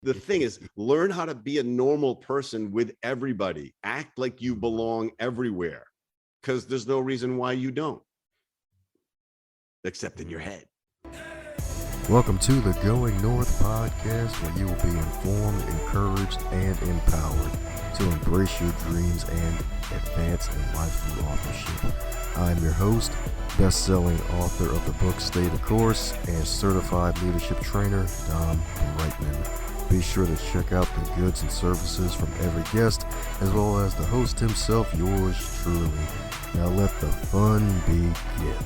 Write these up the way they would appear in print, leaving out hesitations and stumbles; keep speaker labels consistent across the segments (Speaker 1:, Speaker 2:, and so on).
Speaker 1: The thing is, learn how to be a normal person with everybody. Act like you belong everywhere, because there's no reason why you don't, except in your head.
Speaker 2: Welcome to the Going North podcast, where you will be informed, encouraged, and empowered to embrace your dreams and advance in life through authorship. I'm your host, best-selling author of the book Stay the Course, and certified leadership trainer, Don Reitman. Be sure to check out the goods and services from every guest, as well as the host himself, yours truly. Now let the fun begin.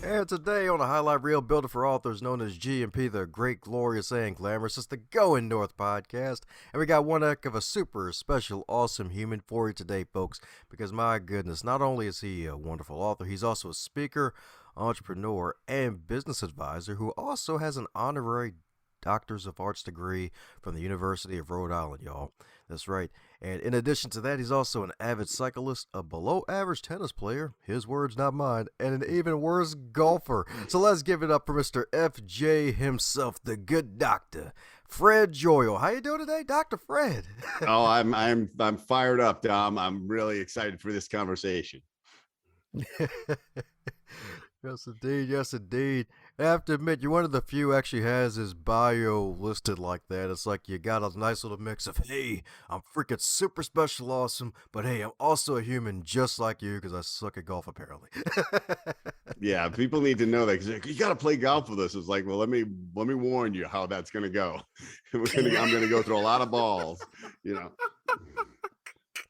Speaker 2: And today on the Highlight Reel Builder for Authors, known as GMP, the Great, Glorious, and Glamorous, it's the Going North podcast. And we got one heck of a super special, awesome human for you today, folks. Because my goodness, not only is he a wonderful author, he's also a speaker, entrepreneur, and business advisor who also has an honorary Doctors of Arts degree from the University of Rhode Island, y'all. That's right. And in addition to that, he's also an avid cyclist, a below-average tennis player, his words, not mine, and an even worse golfer. So let's give it up for Mr. FJ himself, the good doctor, Fred Joyal. How you doing today, Dr. Fred?
Speaker 1: Oh, I'm fired up, Dom. I'm really excited for this conversation.
Speaker 2: Yes, indeed. Yes, indeed. I have to admit, you're one of the few actually has his bio listed like that. It's like you got a nice little mix of, hey, I'm freaking super special awesome, but hey, I'm also a human just like you because I suck at golf apparently.
Speaker 1: Yeah, people need to know that, because you got to play golf with us. It's like, well, let me warn you how that's going to go. I'm going to go through a lot of balls, and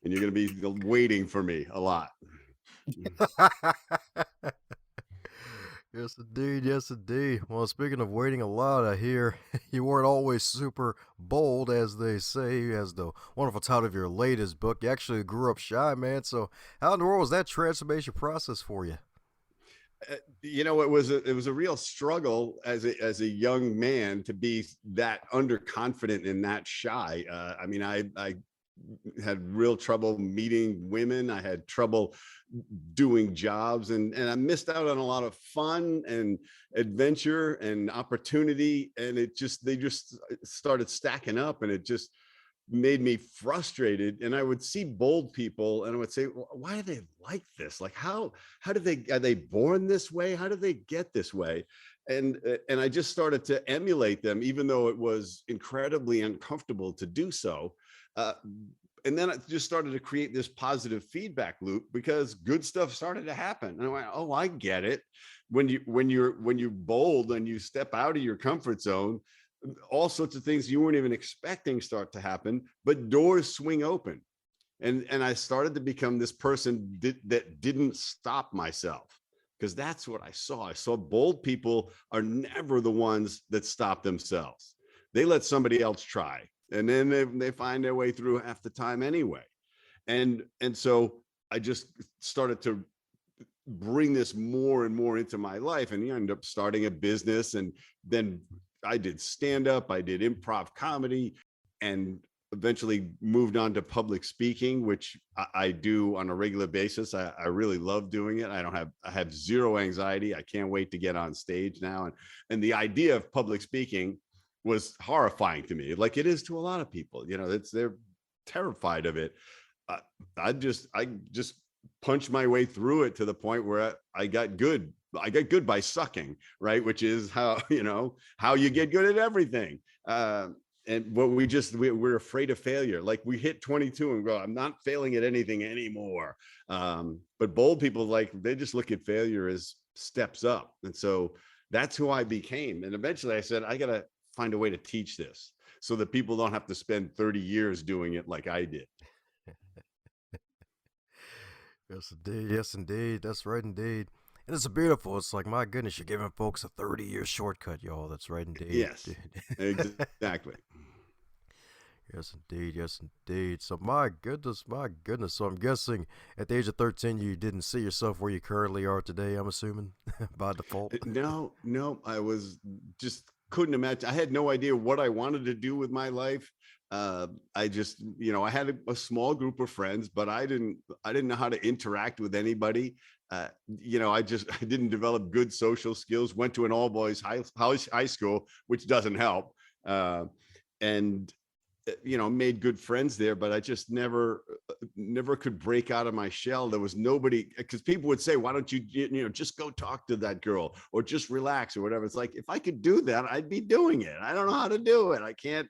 Speaker 1: you're going to be waiting for me a lot.
Speaker 2: Yes, indeed. Yes, indeed. Well, speaking of waiting a lot, I hear you weren't always super bold, as they say, as the wonderful title of your latest book. You actually grew up shy, man. So how in the world was that transformation process for you?
Speaker 1: It was a real struggle as a young man to be that underconfident and that shy. I had real trouble meeting women. I had trouble doing jobs, and I missed out on a lot of fun and adventure and opportunity. And they just started stacking up, and it just made me frustrated. And I would see bold people and I would say, why are they like this? Like, how are they born this way? How do they get this way? And I just started to emulate them, even though it was incredibly uncomfortable to do so. And then I just started to create this positive feedback loop, because good stuff started to happen. And I went, oh, I get it. When you're bold and you step out of your comfort zone, all sorts of things you weren't even expecting start to happen, but doors swing open. And I started to become this person that didn't stop myself, because that's what I saw. I saw bold people are never the ones that stop themselves. They let somebody else try, and then they find their way through half the time anyway. And so I just started to bring this more and more into my life, and you end up starting a business. And then I did stand-up, I did improv comedy, and eventually moved on to public speaking, which I do on a regular basis. I really love doing it. I have zero anxiety. I can't wait to get on stage now. And the idea of public speaking was horrifying to me, like it is to a lot of people. They're terrified of it. I just punched my way through it to the point where I got good. I got good by sucking, right? Which is how you get good at everything. And what we're afraid of failure. Like, we hit 22 and go, I'm not failing at anything anymore. But bold people, like, they just look at failure as steps up. And so that's who I became. And eventually I said, I got to find a way to teach this so that people don't have to spend 30 years doing it like I did.
Speaker 2: Yes, indeed. Yes, indeed. That's right, indeed. And it's beautiful. It's like, my goodness, you're giving folks a 30-year shortcut, y'all. That's right, indeed.
Speaker 1: Yes, exactly.
Speaker 2: Yes, indeed. Yes, indeed. So, my goodness, my goodness. So, I'm guessing at the age of 13, you didn't see yourself where you currently are today, I'm assuming, by default.
Speaker 1: No, I was just couldn't imagine. I had no idea what I wanted to do with my life. I just, I had a small group of friends, but I didn't know how to interact with anybody. I didn't develop good social skills. Went to an all boys high school, which doesn't help. And made good friends there, but I just never could break out of my shell. There was nobody, because people would say, why don't you, just go talk to that girl or just relax or whatever. It's like, if I could do that, I'd be doing it. I don't know how to do it. I can't,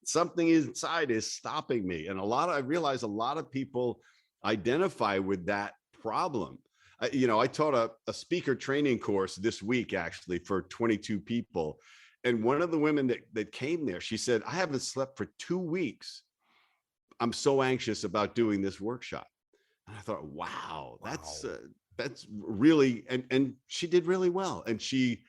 Speaker 1: something inside is stopping me. And I realize a lot of people identify with that problem. I taught a speaker training course this week, actually, for 22 people. And one of the women that came there, she said, I haven't slept for 2 weeks. I'm so anxious about doing this workshop. And I thought, wow. That's really, and she did really well. And she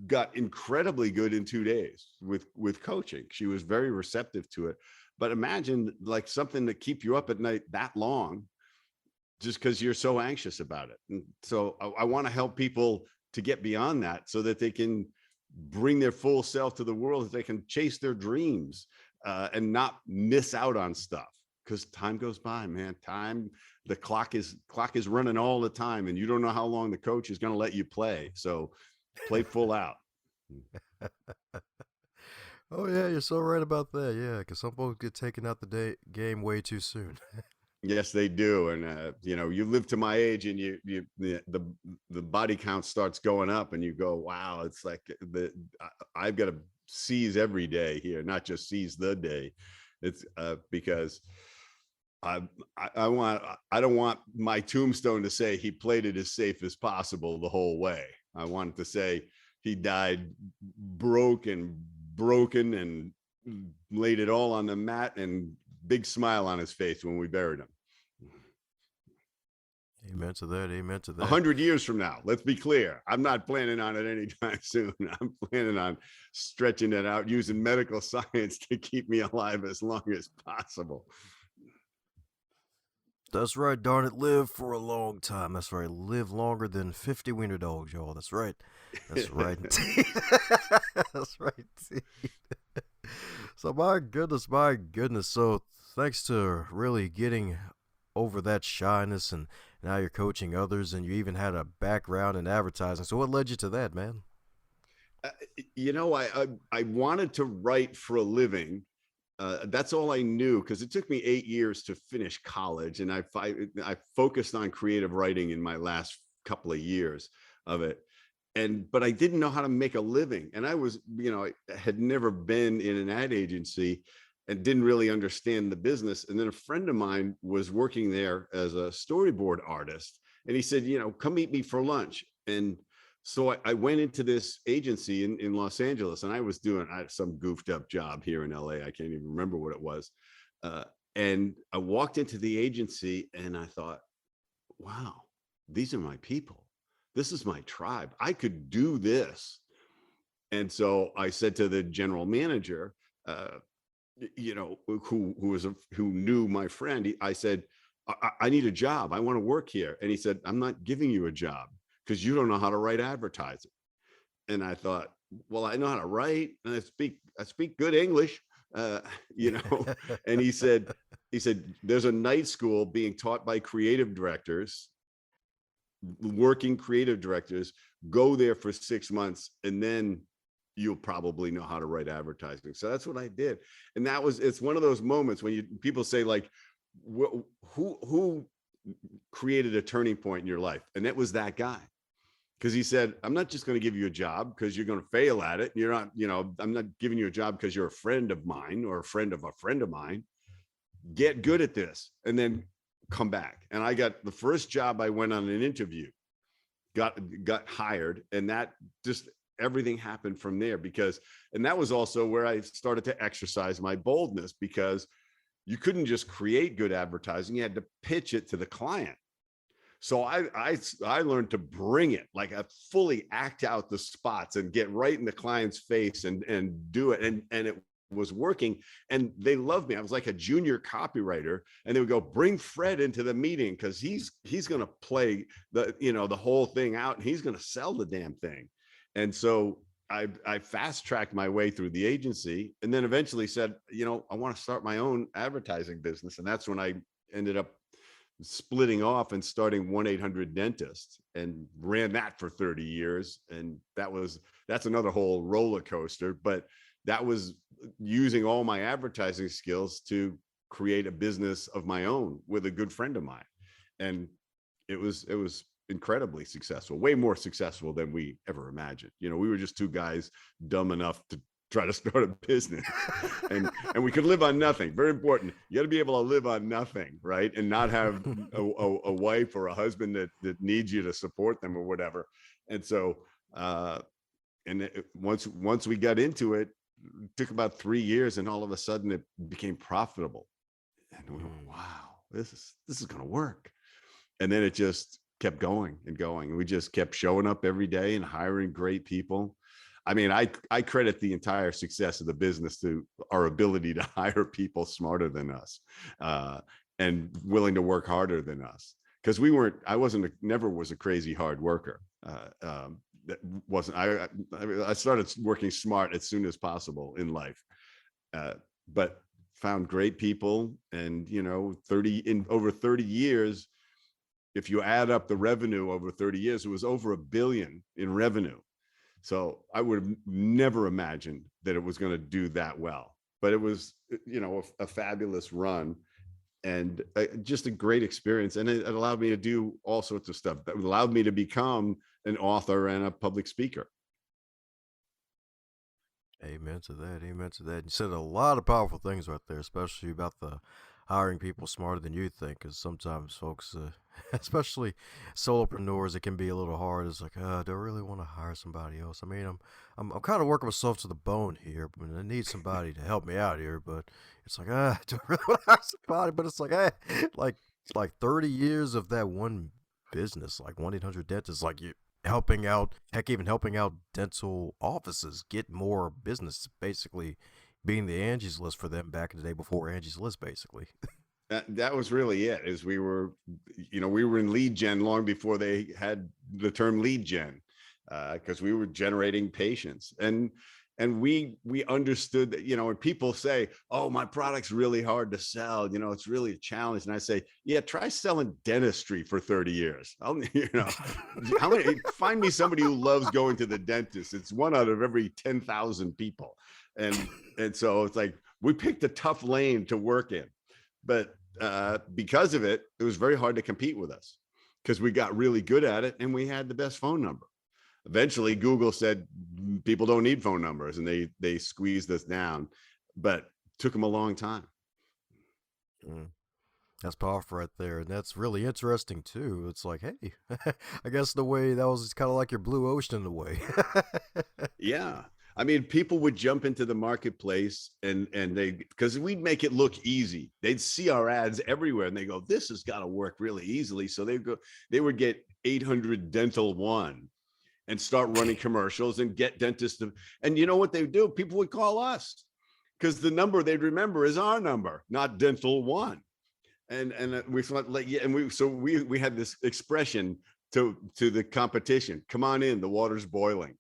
Speaker 1: got incredibly good in 2 days with coaching. She was very receptive to it. But imagine something to keep you up at night that long, just because you're so anxious about it. And so I want to help people to get beyond that so that they can bring their full self to the world, that they can chase their dreams and not miss out on stuff, because time goes by, man. The clock is running all the time, and you don't know how long the coach is going to let you play. So play full out.
Speaker 2: Oh yeah, you're so right about that. Yeah, because some folks get taken out the game way too soon.
Speaker 1: Yes, they do. And you live to my age, and the body count starts going up, and you go, wow, it's like I've got to seize every day here, not just seize the day. It's because I don't want my tombstone to say he played it as safe as possible the whole way. I want it to say he died broken and laid it all on the mat, and big smile on his face when we buried him.
Speaker 2: Amen to that. Amen to that.
Speaker 1: 100 years from now, let's be clear. I'm not planning on it anytime soon. I'm planning on stretching it out, using medical science to keep me alive as long as possible.
Speaker 2: That's right, darn it. Live for a long time. That's right. Live longer than 50 wiener dogs, y'all. That's right. That's right. That's right. So my goodness. So thanks to really getting over that shyness, and now you're coaching others, and you even had a background in advertising. So what led you to that, man?
Speaker 1: I wanted to write for a living. That's all I knew, because it took me 8 years to finish college, and I focused on creative writing in my last couple of years of it. But I didn't know how to make a living. And I was, I had never been in an ad agency and didn't really understand the business. And then a friend of mine was working there as a storyboard artist. And he said, come meet me for lunch. And so I went into this agency in Los Angeles, and I was doing some goofed up job here in LA. I can't even remember what it was. And I walked into the agency, and I thought, wow, these are my people. This is my tribe. I could do this. And so I said to the general manager, who knew my friend, I said, I need a job. I want to work here. And he said, I'm not giving you a job because you don't know how to write advertising. And I thought, well, I know how to write, and I speak good English, And he said, there's a night school being taught by creative directors, working creative directors. Go there for 6 months, and then you'll probably know how to write advertising. So that's what I did. And it's one of those moments when people say, like, who created a turning point in your life? And it was that guy. Because he said, I'm not just going to give you a job because you're going to fail at it. You're not, I'm not giving you a job because you're a friend of mine or a friend of mine. Get good at this and then come back. And I got the first job. I went on an interview, got hired, and that just everything happened from there. And that was also where I started to exercise my boldness, because you couldn't just create good advertising. You had to pitch it to the client. So I learned to bring it, like I fully act out the spots and get right in the client's face and do it. And it was working, and they loved me. I was like a junior copywriter, and they would go, bring Fred into the meeting because he's going to play the whole thing out, and he's going to sell the damn thing. And so I fast tracked my way through the agency, and then eventually said, I want to start my own advertising business. And that's when I ended up splitting off and starting 1-800-Dentist, and ran that for 30 years. And that's another whole roller coaster, but that was using all my advertising skills to create a business of my own with a good friend of mine. And it was incredibly successful, way more successful than we ever imagined. We were just two guys dumb enough to try to start a business, and we could live on nothing. Very important. You got to be able to live on nothing, right? And not have a wife or a husband that needs you to support them or whatever. And so, once we got into it, took about 3 years, and all of a sudden it became profitable. And we were, wow, this is going to work. And then it just kept going and going. And we just kept showing up every day and hiring great people. I mean, I credit the entire success of the business to our ability to hire people smarter than us, and willing to work harder than us. Because I never was a crazy hard worker. That wasn't, I started working smart as soon as possible in life, but found great people. And, over 30 years, if you add up the revenue over 30 years, it was over $1 billion in revenue. So I would have never imagined that it was going to do that well, but it was, a fabulous run, and just a great experience. And it allowed me to do all sorts of stuff. That allowed me to become an author and a public speaker.
Speaker 2: Amen to that. Amen to that. You said a lot of powerful things right there, especially about the hiring people smarter than you think. Because sometimes folks, especially solopreneurs, it can be a little hard. It's like, do I really want to hire somebody else? I mean, I'm kind of working myself to the bone here, but I need somebody to help me out here. But it's like, do I really want to hire somebody? But it's like, like 30 years of that one business, like 1-800-Dentist, like you helping out, heck, even helping out dental offices get more business, basically being the Angie's List for them back in the day before Angie's List, basically.
Speaker 1: That was really it. Is we were in lead gen long before they had the term lead gen, because we were generating patients. And we understood that, when people say, oh, my product's really hard to sell, it's really a challenge. And I say, yeah, try selling dentistry for 30 years. How many, find me somebody who loves going to the dentist. It's 1 out of every 10,000 people. And so it's like, we picked a tough lane to work in, but because of it, it was very hard to compete with us, because we got really good at it and we had the best phone number. Eventually Google said people don't need phone numbers, and they squeezed us down, but took them a long time.
Speaker 2: That's powerful right there, and that's really interesting too. It's like, hey, I guess the way that was kind of like your blue ocean in a way.
Speaker 1: Yeah. I mean, people would jump into the marketplace and because we'd make it look easy. They'd see our ads everywhere and they go, this has got to work really easily. So they would get 800 Dental One and start running commercials and get dentists to, and you know what they would do? People would call us, because the number they'd remember is our number, not Dental One. And we thought, like, yeah, and we had this expression to the competition: come on in, the water's boiling.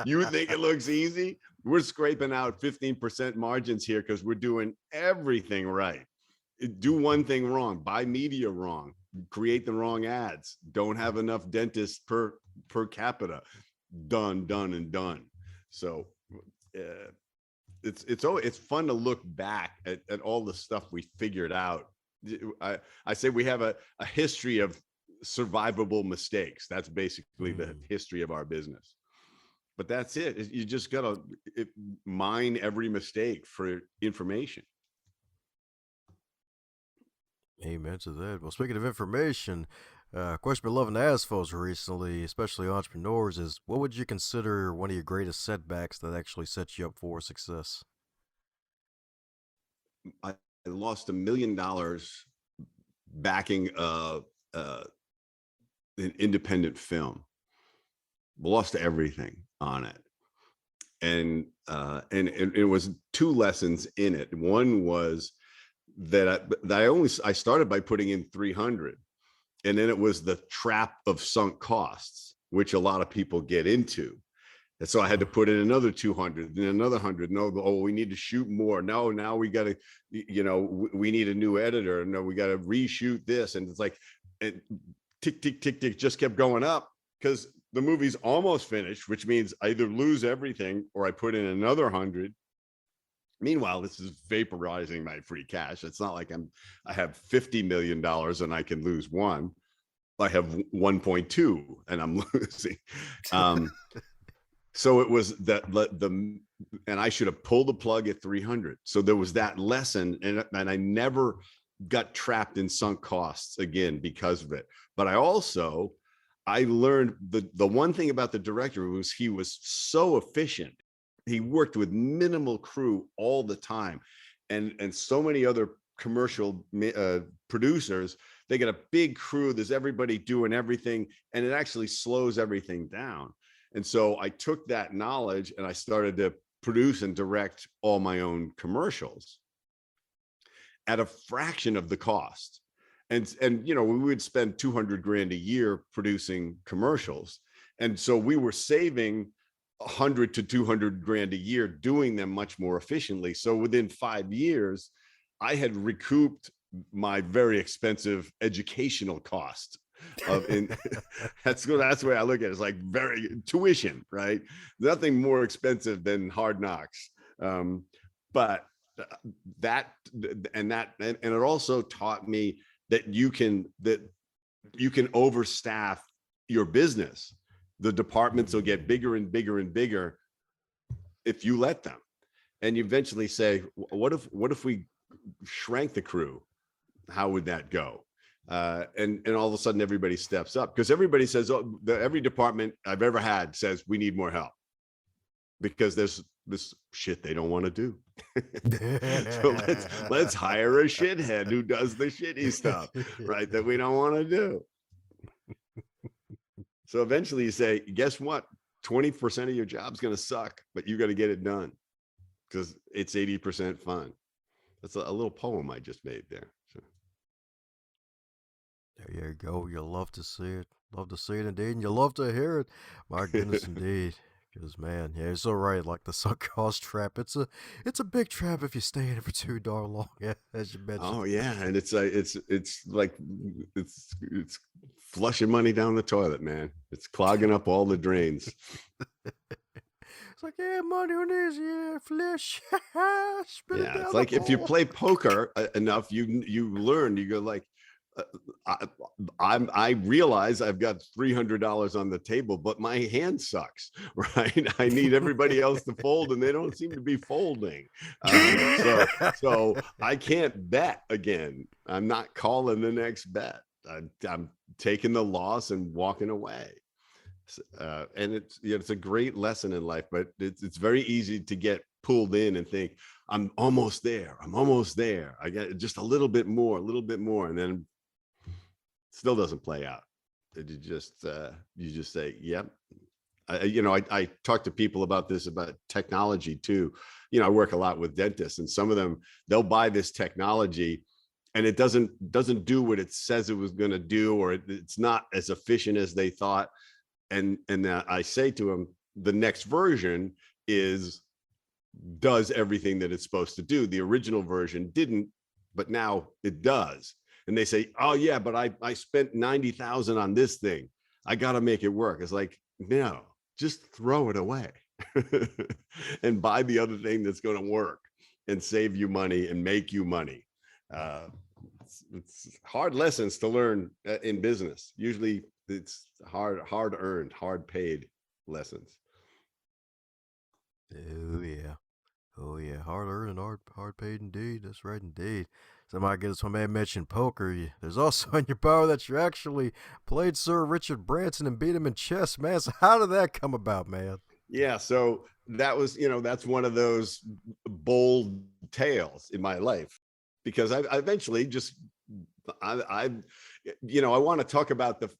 Speaker 1: You think it looks easy? We're scraping out 15% margins here because we're doing everything right. Do one thing wrong, buy media wrong, create the wrong ads, don't have enough dentists per capita. Done. So it's fun to look back at all the stuff we figured out. I say we have a history of survivable mistakes. That's basically the history of our business. But that's it. You just gotta mine every mistake for information.
Speaker 2: Amen to that. Well, speaking of information, question I've been loving to ask folks recently, especially entrepreneurs, is what would you consider one of your greatest setbacks that actually set you up for success?
Speaker 1: I lost $1 million backing an independent film. Lost everything on it. And it was 2 lessons in it. One was that I started by putting in 300, and then it was the trap of sunk costs. which a lot of people get into. And so I had to put in another 200 and another 100. No, oh, we need to shoot more. No, now we got to, we need a new editor. No, we got to reshoot this. And it's like, it, tick, tick, tick, tick, just kept going up because the movie's almost finished, which means I either lose everything or I put in another 100. Meanwhile, this is vaporizing my free cash. It's not like I have $50 million and I can lose one. I have 1.2 and I'm losing. So it was and I should have pulled the plug at 300. So there was that lesson, and I never got trapped in sunk costs again because of it. But I learned the one thing about the director was he was so efficient. He worked with minimal crew all the time, and so many other commercial producers, they get a big crew. There's everybody doing everything, and it actually slows everything down. And so I took that knowledge and I started to produce and direct all my own commercials at a fraction of the cost. And we would spend 200 grand a year producing commercials. And so we were saving 100 to 200 grand a year doing them much more efficiently. So within 5 years, I had recouped my very expensive educational cost. That's the way I look at it. It's like very tuition, right? Nothing more expensive than Hard Knocks. But it also taught me that you can overstaff your business. The departments will get bigger and bigger and bigger if you let them. And you eventually say, what if we shrank the crew? How would that go? And all of a sudden everybody steps up because everybody says, every department I've ever had says we need more help because there's this shit they don't want to do. So let's hire a shithead who does the shitty stuff, right? That we don't want to do. So eventually you say, guess what? 20% of your job's going to suck, but you got to get it done because it's 80% fun. That's a little poem I just made there. So.
Speaker 2: There you go. You love to see it. Love to see it indeed. And you love to hear it. My goodness, indeed. Because, man, yeah, you're so right. Like the sunk cost trap. It's a big trap if you stay in it for too darn long, as you mentioned.
Speaker 1: Oh, yeah. And it's like it's flushing money down the toilet, man. It's clogging up all the drains.
Speaker 2: It's like, yeah, money on this, yeah, flesh.
Speaker 1: Yeah, it's like if you play poker enough, you learn. You go like, I realize I've got $300 on the table, but my hand sucks, right? I need everybody else to fold, and they don't seem to be folding. So I can't bet again. I'm not calling the next bet. I'm taking the loss and walking away. And it's a great lesson in life, but it's very easy to get pulled in and think I'm almost there. I got just a little bit more, and then still doesn't play out. You just say, yep. I talk to people about this, about technology too. I work a lot with dentists, and some of them, they'll buy this technology and it doesn't do what it says it was going to do, or it's not as efficient as they thought. And I say to them, the next version does everything that it's supposed to do. The original version didn't, but now it does. And they say, oh yeah, but I spent 90,000 on this thing. I got to make it work. It's like, no, just throw it away and buy the other thing that's going to work and save you money and make you money. It's hard lessons to learn in business. Usually it's hard earned, hard paid lessons.
Speaker 2: Oh yeah, hard earned and hard paid indeed. That's right indeed. So my goodness, when man mentioned poker, there's also in your bio that you actually played Sir Richard Branson and beat him in chess, man. So how did that come about, man?
Speaker 1: Yeah, so that was, that's one of those bold tales in my life, because I eventually just, I want to talk about the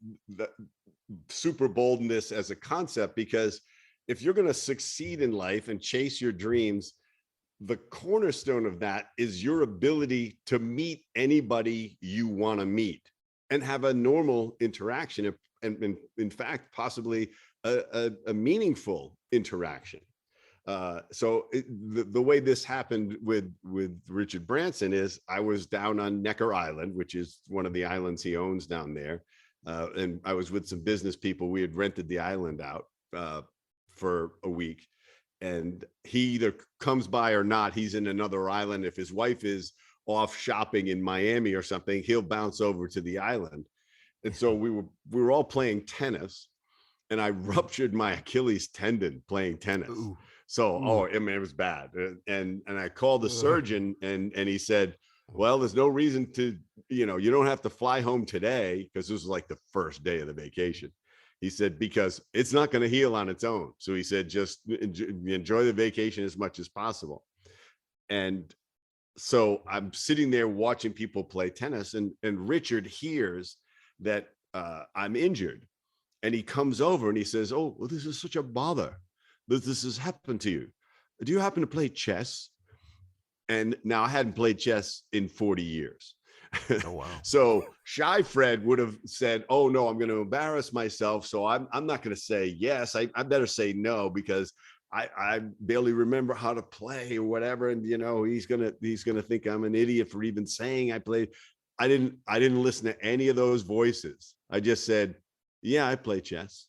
Speaker 1: super boldness as a concept, because if you're going to succeed in life and chase your dreams, the cornerstone of that is your ability to meet anybody you want to meet. and have a normal interaction, and in fact, possibly a meaningful interaction. The way this happened with Richard Branson is I was down on Necker Island, which is one of the islands he owns down there. And I was with some business people. We had rented the island out for a week. And he either comes by or not. He's in another island. If his wife is off shopping in Miami or something, he'll bounce over to the island. And so we were all playing tennis, and I ruptured my Achilles tendon playing tennis. Ooh. So, I mean, it was bad. And I called the surgeon, and he said, well, there's no reason to, you don't have to fly home today, because this was like the first day of the vacation. He said, because it's not going to heal on its own. So he said, just enjoy the vacation as much as possible. And so I'm sitting there watching people play tennis, and Richard hears that I'm injured. And he comes over and he says, oh, well, this is such a bother that this has happened to you. Do you happen to play chess? And now I hadn't played chess in 40 years. Oh, wow. So shy Fred would have said, oh, no, I'm going to embarrass myself. So I'm not going to say yes. I better say no, because I barely remember how to play or whatever. And, he's going to think I'm an idiot for even saying I played. I didn't listen to any of those voices. I just said, yeah, I play chess.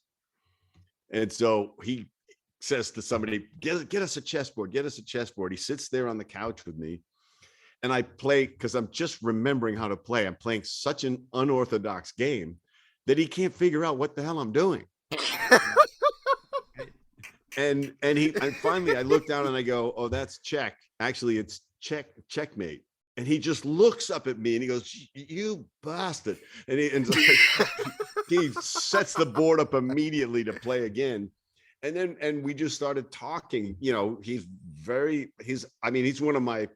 Speaker 1: And so he says to somebody, get us a chessboard, get us a chessboard. He sits there on the couch with me, and I play, because I'm just remembering how to play. I'm playing such an unorthodox game that he can't figure out what the hell I'm doing. and finally I look down and I go, oh, that's check. Actually, it's checkmate. And he just looks up at me and he goes, you bastard. And he sets the board up immediately to play again. And we just started talking. He's one of my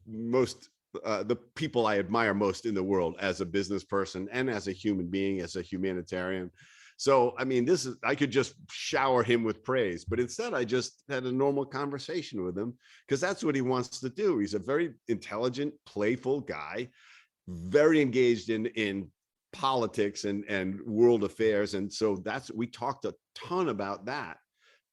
Speaker 1: most, the people I admire most in the world as a business person and as a human being, as a humanitarian. So, I mean, I could just shower him with praise, but instead I just had a normal conversation with him, because that's what he wants to do. He's a very intelligent, playful guy, very engaged in politics and world affairs. And so we talked a ton about that.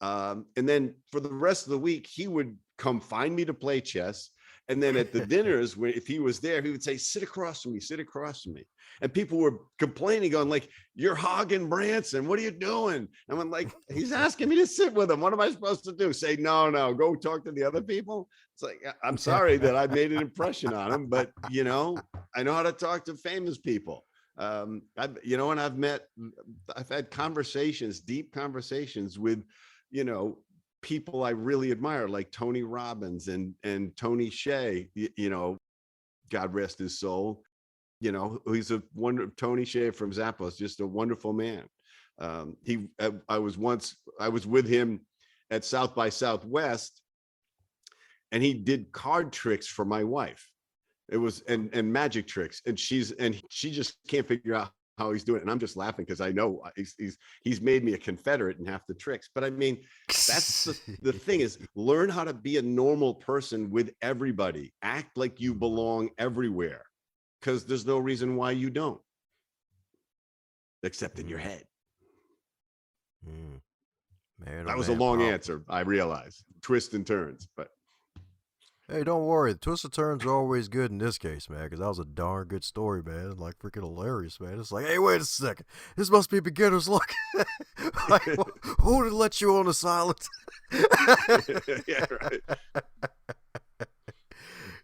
Speaker 1: And then for the rest of the week, he would come find me to play chess. And then at the dinners, if he was there, he would say, sit across from me, sit across from me. And people were complaining, going like, you're hogging Branson. What are you doing? And I'm like, he's asking me to sit with him. What am I supposed to do? Say, no, go talk to the other people. It's like, I'm sorry that I made an impression on him, but I know how to talk to famous people. And I've had conversations, deep conversations with, people I really admire, like Tony Robbins and Tony Hsieh, God rest his soul. He's Tony Hsieh from Zappos, just a wonderful man. I was with him at South by Southwest, and he did card tricks for my wife. It was, and magic tricks. And she just can't figure out how he's doing it. And I'm just laughing because I know he's made me a Confederate in half the tricks. But I mean, that's the thing, is learn how to be a normal person with everybody. Act like you belong everywhere, because there's no reason why you don't, except in your head. Man, that was a long answer, I realize. Twists and turns, but
Speaker 2: hey, don't worry. The twists and turns are always good in this case, man, because that was a darn good story, man. Like, freaking hilarious, man. It's like, hey, wait a second. This must be beginner's luck. Like, who would let you on the silent?
Speaker 1: Yeah, right.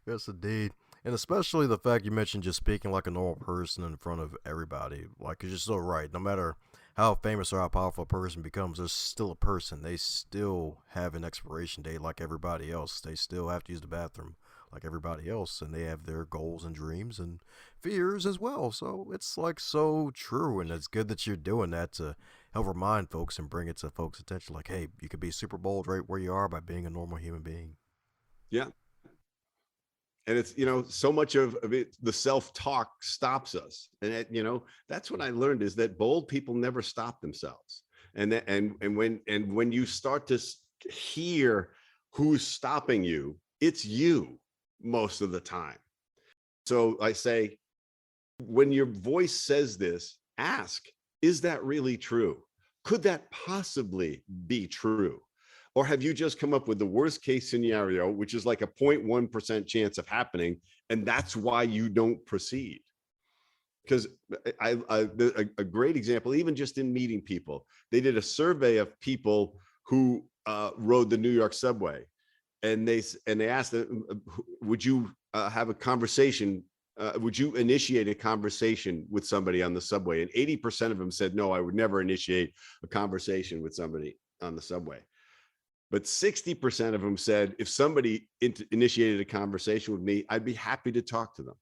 Speaker 2: Yes, indeed. And especially the fact you mentioned just speaking like a normal person in front of everybody. Like, because you're so right. No matter how famous or how powerful a person becomes, they're still a person. They still have an expiration date like everybody else. They still have to use the bathroom like everybody else. And they have their goals and dreams and fears as well. So it's like so true. And it's good that you're doing that to help remind folks and bring it to folks' attention. Like, hey, you could be super bold right where you are by being a normal human being.
Speaker 1: Yeah. And it's, so much of it, the self-talk stops us. And that's what I learned, is that bold people never stop themselves. And when you start to hear who's stopping you, it's you most of the time. So I say, When your voice says this, ask, is that really true? Could that possibly be true? Or have you just come up with the worst case scenario, which is like a 0.1% chance of happening, and that's why you don't proceed? Because a great example, even just in meeting people, they did a survey of people who rode the New York subway, and they asked them, would you have a conversation? Would you initiate a conversation with somebody on the subway? And 80% of them said, no, I would never initiate a conversation with somebody on the subway. But 60% of them said, if somebody initiated a conversation with me, I'd be happy to talk to them.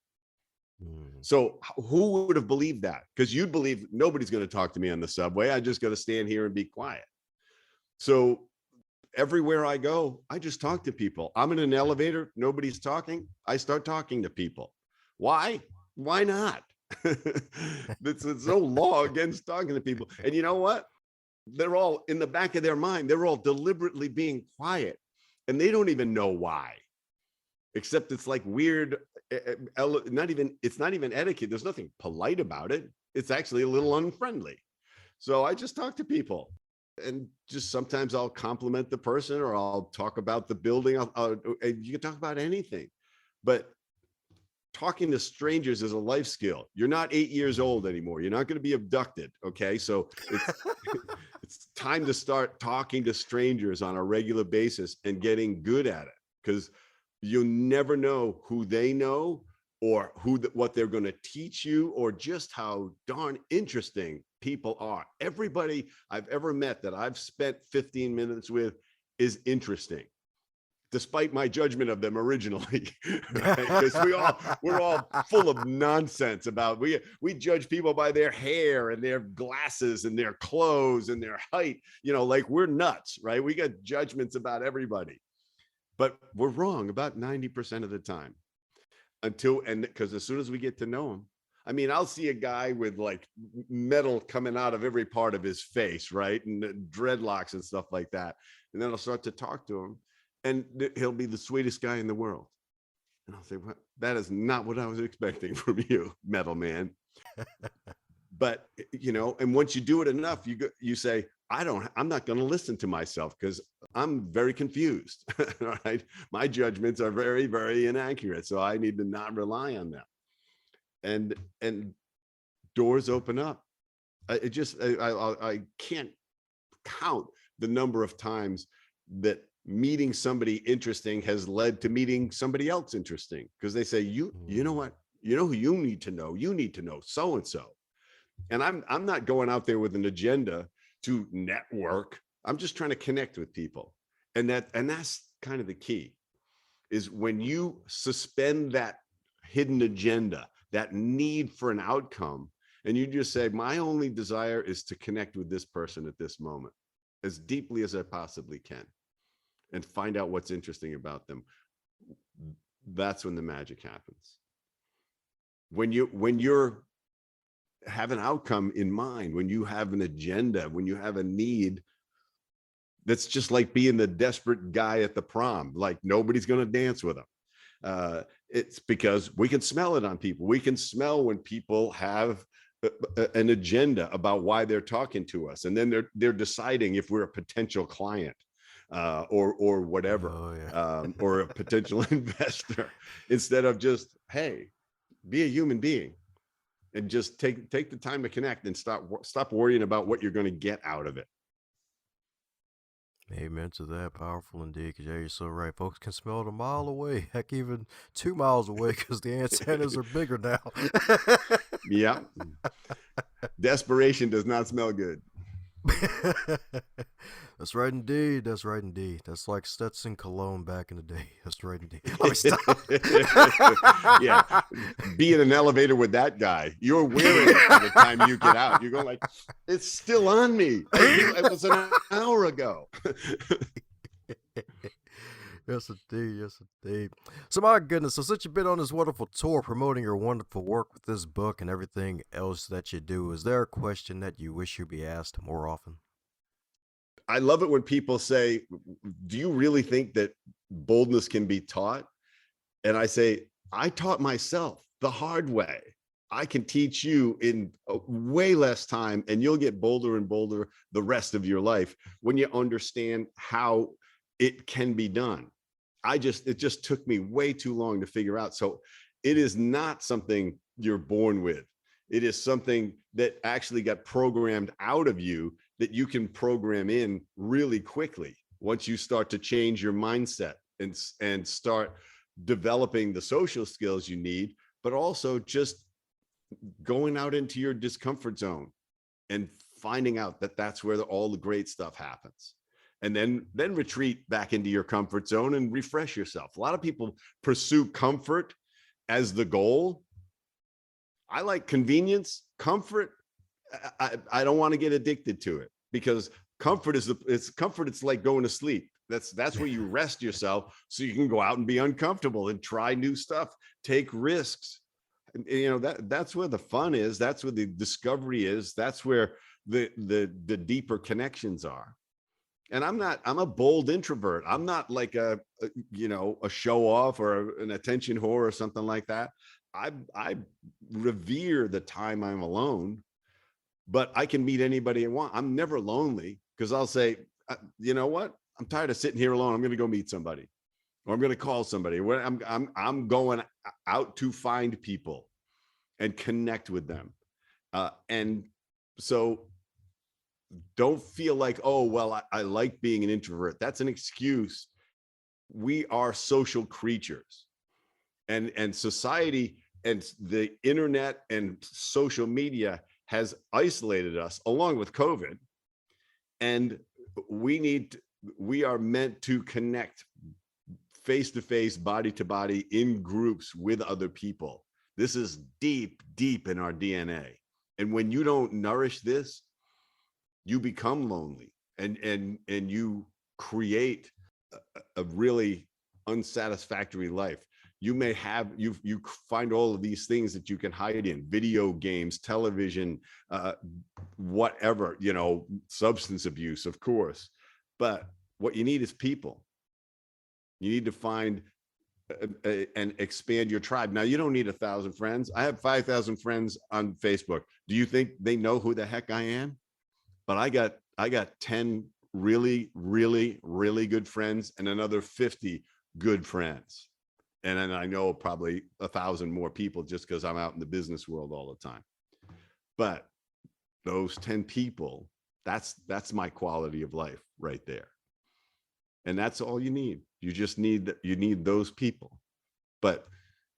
Speaker 1: So who would have believed that? Because you'd believe nobody's going to talk to me on the subway. I just got to stand here and be quiet. So everywhere I go, I just talk to people. I'm in an elevator, nobody's talking, I start talking to people. Why? Why not? It's no law against talking to people. And you know what? They're all in the back of their mind, they're all deliberately being quiet, and they don't even know why. Except it's like weird, it's not even etiquette. There's nothing polite about it. It's actually a little unfriendly. So I just talk to people, and just sometimes I'll compliment the person, or I'll talk about the building. You can talk about anything, but talking to strangers is a life skill. You're not 8 years old anymore. You're not going to be abducted. Okay. So it's time to start talking to strangers on a regular basis and getting good at it, because you'll never know who they know, or what they're going to teach you, or just how darn interesting people are. Everybody I've ever met that I've spent 15 minutes with is interesting, despite my judgment of them originally, right? Because we're all full of nonsense about, we judge people by their hair and their glasses and their clothes and their height, like we're nuts, right? We got judgments about everybody, but we're wrong about 90% of the time. Because as soon as we get to know them, I mean, I'll see a guy with like metal coming out of every part of his face, right? And dreadlocks and stuff like that. And then I'll start to talk to him, and he'll be the sweetest guy in the world. And I'll say, well, that is not what I was expecting from you, metal man. But, and once you do it enough, you say, I'm not going to listen to myself, because I'm very confused. All right. My judgments are very, very inaccurate. So I need to not rely on them. And doors open up. I can't count the number of times that meeting somebody interesting has led to meeting somebody else interesting, because they say, you know what, who you need to know so-and-so. And I'm not going out there with an agenda to network. I'm just trying to connect with people. And that's kind of the key, is when you suspend that hidden agenda, that need for an outcome, and you just say, my only desire is to connect with this person at this moment as deeply as I possibly can, and find out what's interesting about them. That's when the magic happens. When you're have an outcome in mind, when you have an agenda, when you have a need, that's just like being the desperate guy at the prom, like nobody's going to dance with them. It's because we can smell it on people. We can smell when people have an agenda about why they're talking to us, and then they're deciding if we're a potential client, or whatever.
Speaker 2: Oh, yeah.
Speaker 1: Or a potential investor, instead of just, hey, be a human being and just take the time to connect, and stop worrying about what you're going to get out of it.
Speaker 2: Amen to that. Powerful indeed. Because you're so right. Folks can smell it a mile away. Heck, even 2 miles away, because the antennas are bigger now.
Speaker 1: Yeah. Desperation does not smell good.
Speaker 2: That's right indeed. That's right indeed. That's like Stetson cologne back in the day. That's right indeed. Let me stop.
Speaker 1: Yeah. Be in an elevator with that guy. You're wearing it by the time you get out. You're going like, it's still on me. It was an hour ago.
Speaker 2: Yes, indeed. Yes, indeed. So, my goodness. So, since you've been on this wonderful tour promoting your wonderful work with this book and everything else that you do, is there a question that you wish you'd be asked more often?
Speaker 1: I love it when people say, do you really think that boldness can be taught? And I say, I taught myself the hard way. I can teach you in way less time, and you'll get bolder and bolder the rest of your life when you understand how it can be done. It just took me way too long to figure out. So it is not something you're born with. It is something that actually got programmed out of you that you can program in really quickly once you start to change your mindset and start developing the social skills you need, but also just going out into your discomfort zone and finding out that that's where all the great stuff happens. And then retreat back into your comfort zone and refresh yourself. A lot of people pursue comfort as the goal. I like convenience, comfort. I don't want to get addicted to it, because comfort it's like going to sleep. That's where you rest yourself so you can go out and be uncomfortable and try new stuff, take risks. And, that's where the fun is. That's where the discovery is. That's where the deeper connections are. And I'm a bold introvert. I'm not like a show off or an attention whore or something like that. I revere the time I'm alone, but I can meet anybody I want. I'm never lonely, because I'll say, you know what? I'm tired of sitting here alone. I'm going to go meet somebody, or I'm going to call somebody. I'm going out to find people and connect with them. And so don't feel like, oh, well, I like being an introvert. That's an excuse. We are social creatures, and society and the internet and social media has isolated us, along with COVID. And we are meant to connect face to face, body to body, in groups with other people. This is deep, deep in our DNA. And when you don't nourish this, you become lonely, and you create a really unsatisfactory life. You may have, you find all of these things that you can hide in: video games, television, whatever, substance abuse, of course. But what you need is people. You need to find and expand your tribe. Now, you don't need 1,000 friends. I have 5,000 friends on Facebook. Do you think they know who the heck I am? But I got 10 really, really, really good friends, and another 50 good friends. And then I know probably 1,000 more people, just because I'm out in the business world all the time. But those 10 people, that's my quality of life right there. And that's all you need. You just need those people.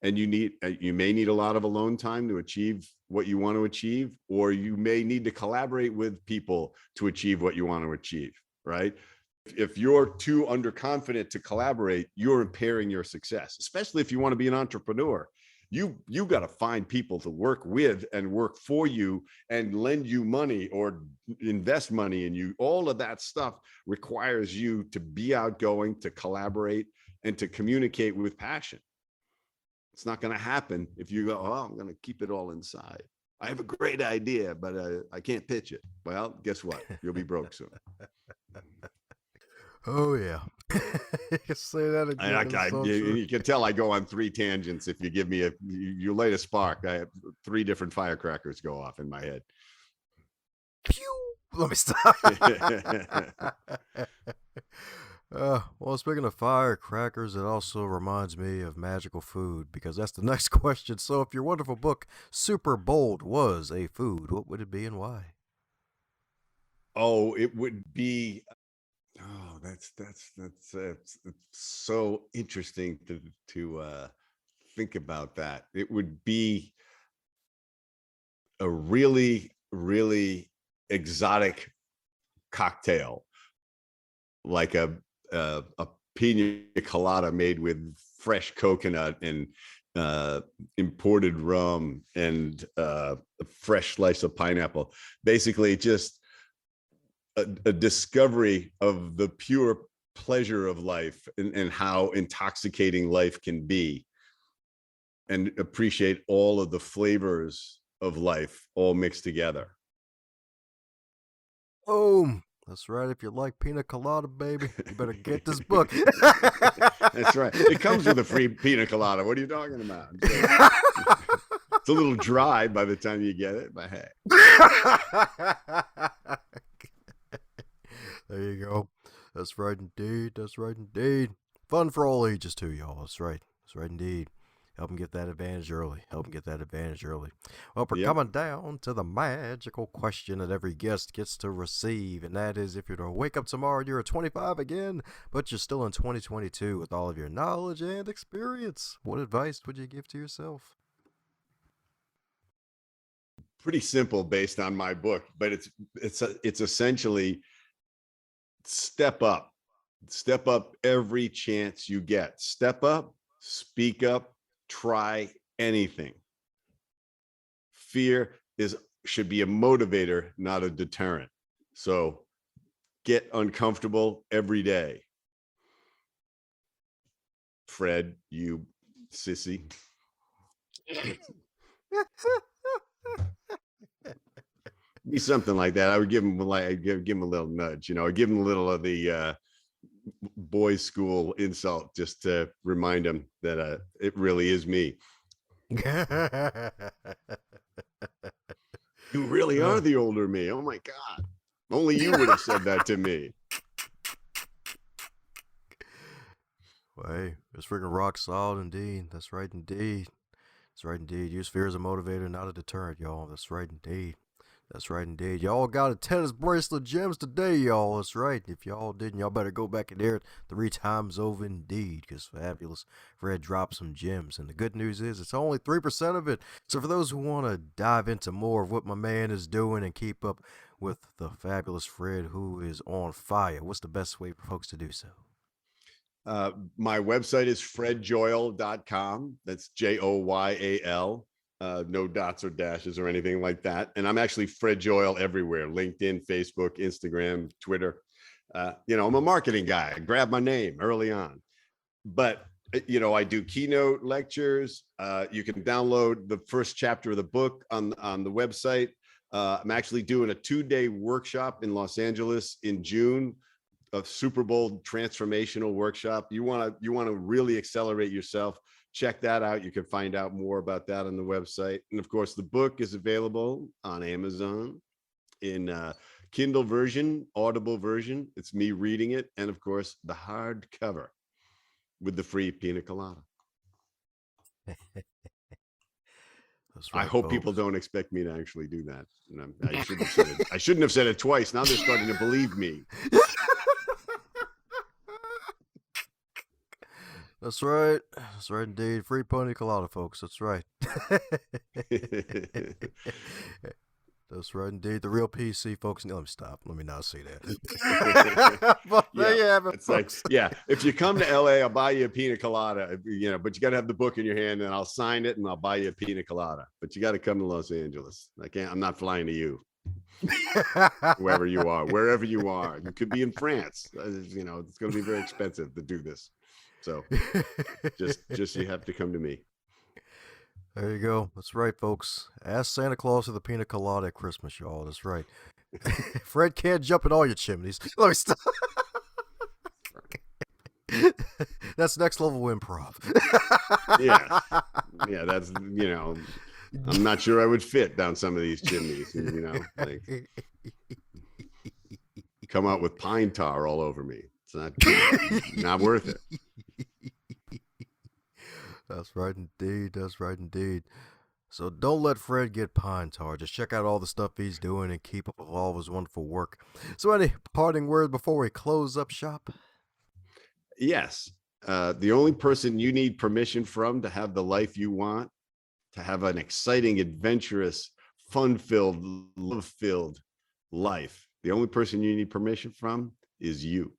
Speaker 1: And you may need a lot of alone time to achieve what you want to achieve, or you may need to collaborate with people to achieve what you want to achieve, right? If you're too underconfident to collaborate, you're impairing your success, especially if you want to be an entrepreneur. You got to find people to work with and work for you and lend you money or invest money in you. All of that stuff requires you to be outgoing, to collaborate, and to communicate with passion. It's not going to happen if you go, oh, I'm going to keep it all inside. I have a great idea, but I can't pitch it. Well, guess what? You'll be broke soon.
Speaker 2: Oh, yeah. Say that again.
Speaker 1: You can tell I go on 3 tangents. If you give me you light a spark, I have 3 different firecrackers go off in my head.
Speaker 2: Pew! Let me stop. Well, speaking of firecrackers, it also reminds me of magical food, because that's the next question. So if your wonderful book, Superbold, was a food, what would it be and why?
Speaker 1: Oh, it would be... Oh, that's so interesting to think about that. It would be a really, really exotic cocktail, like a pina colada made with fresh coconut and imported rum and a fresh slice of pineapple. Basically, just a discovery of the pure pleasure of life and how intoxicating life can be, and appreciate all of the flavors of life all mixed together.
Speaker 2: Boom. That's right. If you like pina colada, baby, you better get this book.
Speaker 1: That's right. It comes with a free pina colada. What are you talking about? It's a little dry by the time you get it, but hey.
Speaker 2: There you go. That's right indeed. That's right indeed. Fun for all ages too, y'all. That's right. That's right indeed. Help them get that advantage early. Help them get that advantage early. Well, we're
Speaker 1: Yep.
Speaker 2: coming down to the magical question that every guest gets to receive, and that is if you're to wake up tomorrow and you're at 25 again, but you're still in 2022 with all of your knowledge and experience, what advice would you give to yourself?
Speaker 1: Pretty simple based on my book, but it's essentially step up. Step up every chance you get. Step up, speak up, try anything. Fear should be a motivator, not a deterrent. So get uncomfortable every day. Fred, you sissy. Be something like that. I would give him give him a little nudge, you know, I'd give him a little of the boys' school insult just to remind him that it really is me. You really are the older me. Oh my God. Only you would have said that to me.
Speaker 2: Well, hey, it's freaking rock solid indeed. That's right indeed. That's right indeed. Use fear as a motivator, not a deterrent, y'all. That's right indeed. That's right indeed. Y'all got a tennis bracelet gems today, y'all. That's right. If y'all didn't, y'all better go back and hear it 3 times over indeed, because Fabulous Fred dropped some gems. And the good news is it's only 3% of it. So for those who want to dive into more of what my man is doing and keep up with the Fabulous Fred, who is on fire, what's the best way for folks to do so?
Speaker 1: My website is fredjoyal.com. That's Joyal. No dots or dashes or anything like that. And I'm actually Fred Joyal everywhere: LinkedIn, Facebook, Instagram, Twitter. You know, I'm a marketing guy. I grabbed my name early on. But, you know, I do keynote lectures. You can download the first chapter of the book on the website. I'm actually doing a 2-day workshop in Los Angeles in June, a Superbold transformational workshop. You want to really accelerate yourself. Check that out. You can find out more about that on the website. And of course, the book is available on Amazon in Kindle version, Audible version. It's me reading it. And of course, the hardcover with the free pina colada.
Speaker 2: That's right,
Speaker 1: I hope
Speaker 2: folks.
Speaker 1: people don't expect me to actually do that. And I shouldn't have said it twice. Now they're starting to believe me.
Speaker 2: That's right. That's right indeed. Free pony colada, folks. That's right. That's right indeed. The real PC, folks. No, let me stop. Let me not say that. But there you have it,
Speaker 1: it's folks. Like, yeah, if you come to LA, I'll buy you a pina colada, you know, but you got to have the book in your hand and I'll sign it and I'll buy you a pina colada. But you got to come to Los Angeles. I'm not flying to you. Wherever you are, wherever you are. You could be in France. You know, it's going to be very expensive to do this. So just you have to come to me.
Speaker 2: There you go. That's right, folks. Ask Santa Claus for the pina colada at Christmas, y'all. That's right. Fred can't jump in all your chimneys. Let me stop. That's next level improv.
Speaker 1: Yeah, that's, you know, I'm not sure I would fit down some of these chimneys, you know, like come out with pine tar all over me. It's not worth it.
Speaker 2: That's right indeed. That's right indeed. So don't let Fred get pine tar. Just check out all the stuff he's doing and keep up with all of his wonderful work. So any parting words before we close up shop?
Speaker 1: Yes. The only person you need permission from to have the life you want, to have an exciting, adventurous, fun-filled, love-filled life, the only person you need permission from is you.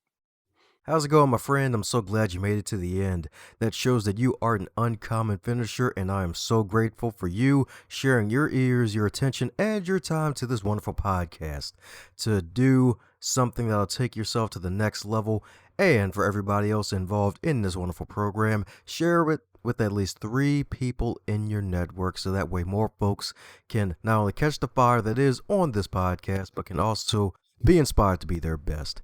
Speaker 2: How's it going, my friend? I'm so glad you made it to the end. That shows that you are an uncommon finisher, and I am so grateful for you sharing your ears, your attention, and your time to this wonderful podcast to do something that'll take yourself to the next level. And for everybody else involved in this wonderful program, share it with at least 3 people in your network so that way more folks can not only catch the fire that is on this podcast, but can also be inspired to be their best.